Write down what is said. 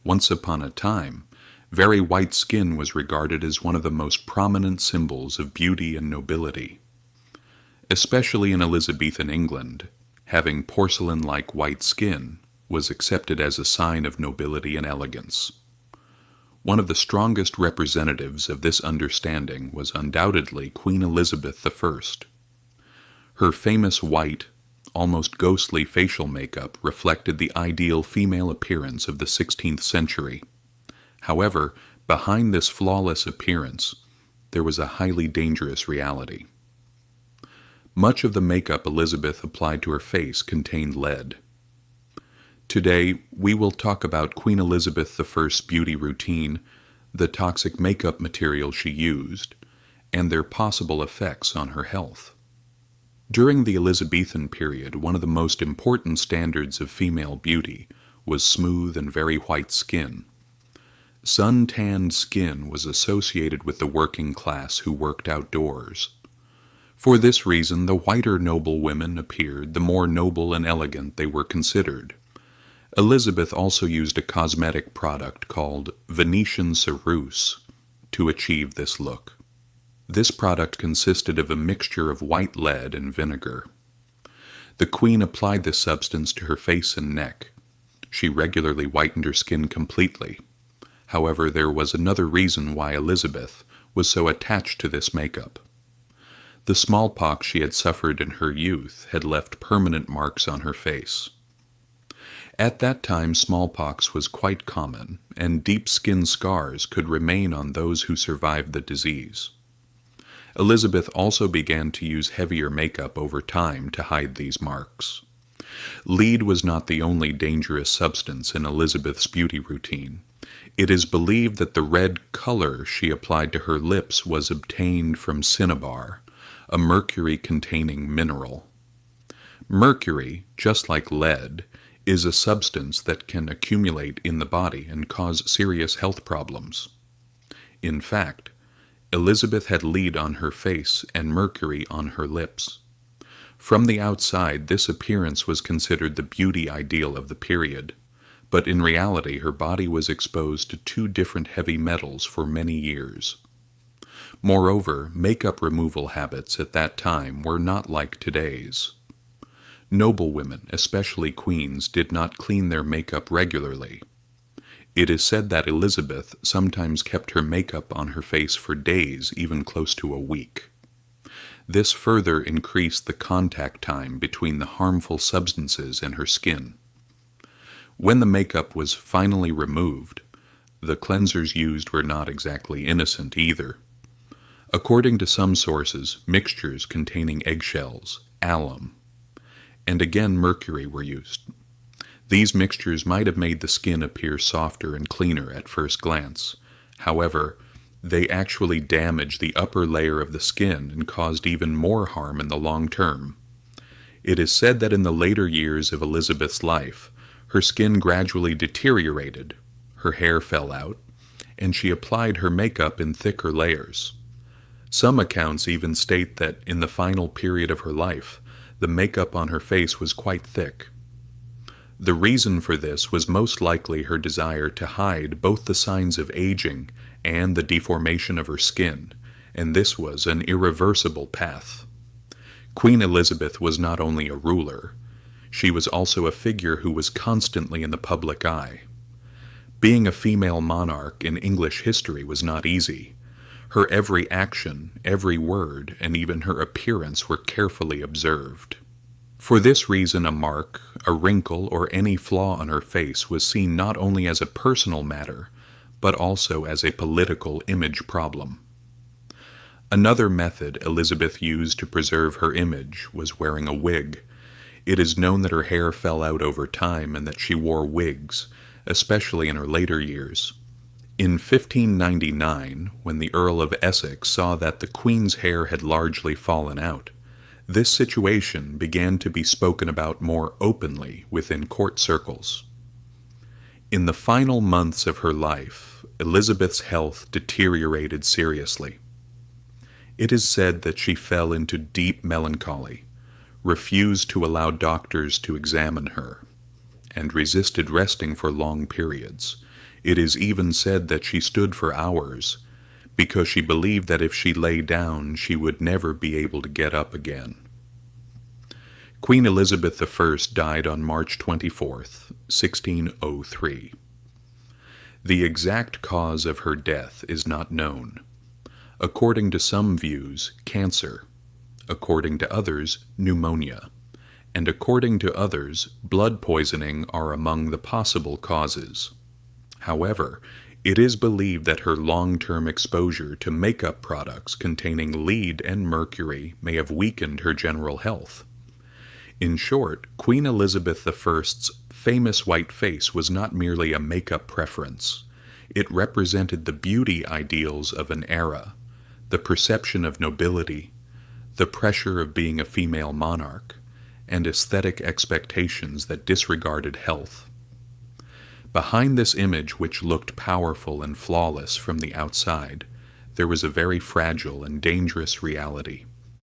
Once upon a time, very white skin was regarded as one of the most prominent symbols of beauty and nobility. Especially in Elizabethan England, having porcelain-like white skin was accepted as a sign of nobility and elegance. One of the strongest representatives of this understanding was undoubtedly Queen Elizabeth I. Her famous white, almost ghostly facial makeup reflected the ideal female appearance of the 16th century. However, behind this flawless appearance, there was a highly dangerous reality. Much of the makeup Elizabeth applied to her face contained lead. Today, we will talk about Queen Elizabeth I's beauty routine, the toxic makeup material she used, and their possible effects on her health. During the Elizabethan period, one of the most important standards of female beauty was smooth and very white skin. Sun-tanned skin was associated with the working class who worked outdoors. For this reason, the whiter noble women appeared, the more noble and elegant they were considered. Elizabeth also used a cosmetic product called Venetian ceruse to achieve this look. This product consisted of a mixture of white lead and vinegar. The queen applied this substance to her face and neck. She regularly whitened her skin completely. However, there was another reason why Elizabeth was so attached to this makeup. The smallpox she had suffered in her youth had left permanent marks on her face. At that time, smallpox was quite common, and deep skin scars could remain on those who survived the disease. Elizabeth also began to use heavier makeup over time to hide these marks. Lead was not the only dangerous substance in Elizabeth's beauty routine. It is believed that the red color she applied to her lips was obtained from cinnabar, a mercury-containing mineral. Mercury, just like lead, is a substance that can accumulate in the body and cause serious health problems. In fact, Elizabeth had lead on her face and mercury on her lips. From the outside, this appearance was considered the beauty ideal of the period, but in reality her body was exposed to two different heavy metals for many years. Moreover, makeup removal habits at that time were not like today's. Noble women, especially queens, did not clean their makeup regularly. It is said that Elizabeth sometimes kept her makeup on her face for days, even close to a week. This further increased the contact time between the harmful substances in her skin. When the makeup was finally removed, the cleansers used were not exactly innocent either. According to some sources, mixtures containing eggshells, alum, and again mercury were used. These mixtures might have made the skin appear softer and cleaner at first glance. However, they actually damaged the upper layer of the skin and caused even more harm in the long term. It is said that in the later years of Elizabeth's life, her skin gradually deteriorated, her hair fell out, and she applied her makeup in thicker layers. Some accounts even state that in the final period of her life, the makeup on her face was quite thick. The reason for this was most likely her desire to hide both the signs of aging and the deformation of her skin, and this was an irreversible path. Queen Elizabeth was not only a ruler, she was also a figure who was constantly in the public eye. Being a female monarch in English history was not easy. Her every action, every word, and even her appearance were carefully observed. For this reason, a mark, a wrinkle, or any flaw on her face was seen not only as a personal matter, but also as a political image problem. Another method Elizabeth used to preserve her image was wearing a wig. It is known that her hair fell out over time and that she wore wigs, especially in her later years. In 1599, when the Earl of Essex saw that the Queen's hair had largely fallen out, this situation began to be spoken about more openly within court circles. In the final months of her life, Elizabeth's health deteriorated seriously. It is said that she fell into deep melancholy, refused to allow doctors to examine her, and resisted resting for long periods, It is even said that she stood for hours, because she believed that if she lay down she would never be able to get up again. Queen Elizabeth I died on March 24th, 1603. The exact cause of her death is not known. According to some views, cancer. According to others, pneumonia. And according to others, blood poisoning are among the possible causes. However, it is believed that her long-term exposure to makeup products containing lead and mercury may have weakened her general health. In short, Queen Elizabeth I's famous white face was not merely a makeup preference. It represented the beauty ideals of an era, the perception of nobility, the pressure of being a female monarch, and aesthetic expectations that disregarded health. Behind this image, which looked powerful and flawless from the outside, there was a very fragile and dangerous reality.